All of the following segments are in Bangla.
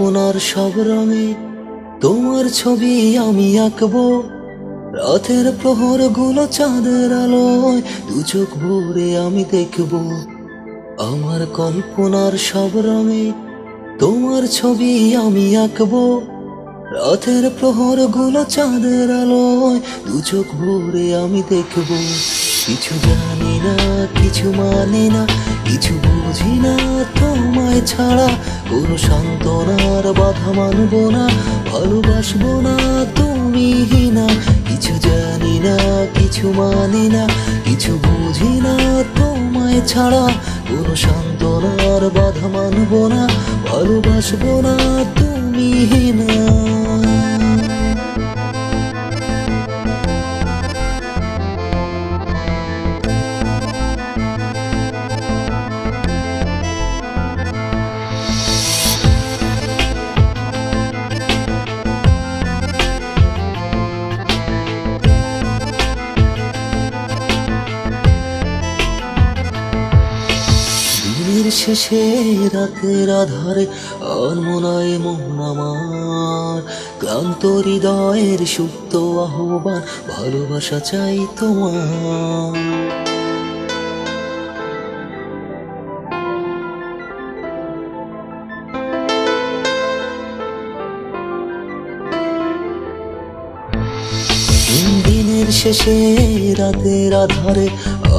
কল্পনার সব রঙে তোমার ছবি আমি আঁকবো। রাতের প্রহর গুলো চাঁদের আলোয় দু চোখ ভরে আমি দেখব। আমার কল্পনার সব রঙে তোমার ছবি আমি আঁকবো। রাতের প্রহর গুলো চাঁদের আলোয় দু চোখ ভরে আমি দেখব। কিছু জানি না, কিছু মানে না, কিছু বুঝি না তোমায় ছাড়া। কোনো সান্ত্বনার বাধা মানব না, ভালোবাসবো না তুমি না। কিছু জানি না, কিছু মানে না, কিছু বুঝি না তোমায় ছাড়া। কোনো সান্ত্বনার বাধা মানব না, ভালোবাসবো না তুমি না। দিনের শেষে রাতের আধারে আনমনায় মন আমার, ক্লান্ত হৃদয়ের সুপ্ত আহ্বান, ভালোবাসা চাই তোমার। দিনের শেষে রাতের আধারে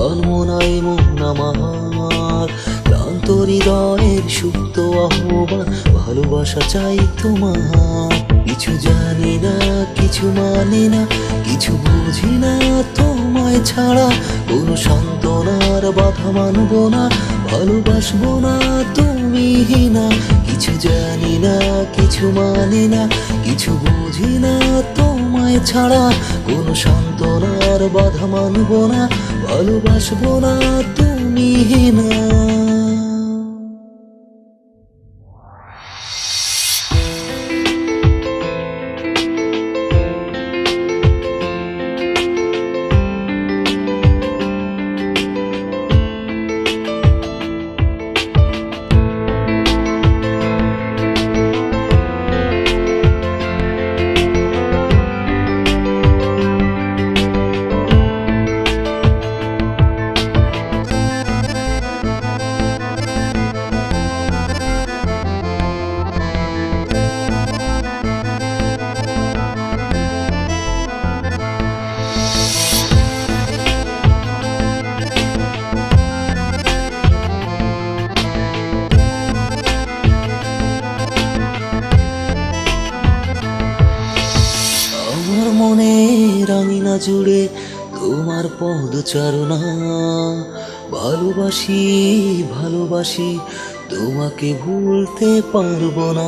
আনমনায় মন আমার, ক্লান্ত হৃদয়ের সুপ্ত আহ্বান, ভালোবাসা চাই তোমার। কিছু জানি না, কিছু মানে না, কিছু বুঝি না তোমায় ছাড়া। কোনো সান্ত্বনার বাধা মানব না, ভালোবাসবো না তুমি না। কিছু জানি না, কিছু মানে না, কিছু বুঝি না তোমায় ছাড়া। কোনো সান্ত্বনার বাধা মানব না, ভালোবাসবো না তুমি না। আমার মনে রাঙিনা জুড়ে তোমার পদচারণা, ভালোবাসি ভালোবাসি তোমাকে ভুলতে পারবো না।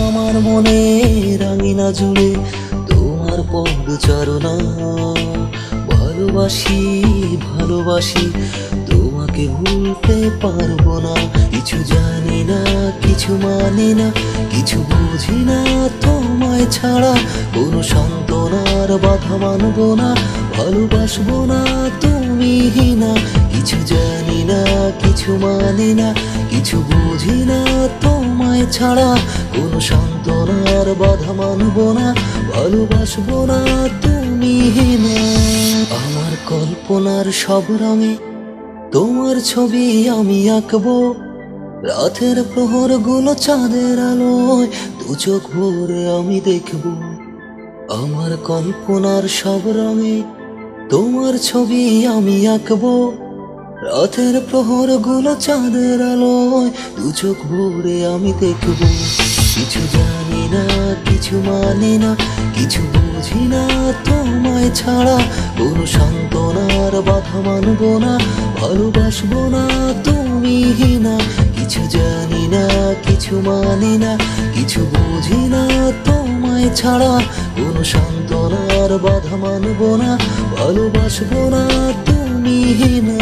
আমার মনে রাঙিনা জুড়ে তোমার পদচারণা, ভালোবাসি ভালোবাসি তোমাকে ভুলতে পারবো না। কিছু জানি না, কিছু মানে না, কিছু বুঝি না তোমায় ছাড়া। কোনো সান্ত্বনার বাধা মানব না, ভালোবাসবো না তুমি না। কিছু জানি না, কিছু মানে না, কিছু বুঝি না তোমায় ছাড়া। কোনো সান্ত্বনার বাধা মানব না, ভালোবাসবো না তুমি না। আমার কল্পনার সব রঙে তোমার ছবি আমি আঁকবো। রাতের প্রহর গুলো চাঁদের আলোয় দু চোখ ভরে আমি দেখব। আমার কল্পনার সব রঙে তোমার ছবি আমি আঁকবো। রাতের প্রহর গুলো চাঁদের আলোয় দু চোখ ভরে আমি দেখব। কিছু জানি না, কিছু মানে না, কিছু বুঝি না তোমায় ছাড়া। কোনো সান্ত্বনার বাধা মানব না, ভালোবাসবো না তুমি না। কিছু জানি না, কিছু মানে না, কিছু বুঝি না তোমায় ছাড়া। কোনো সান্ত্বনার বাধা মানব না, ভালোবাসবো না তুমি না।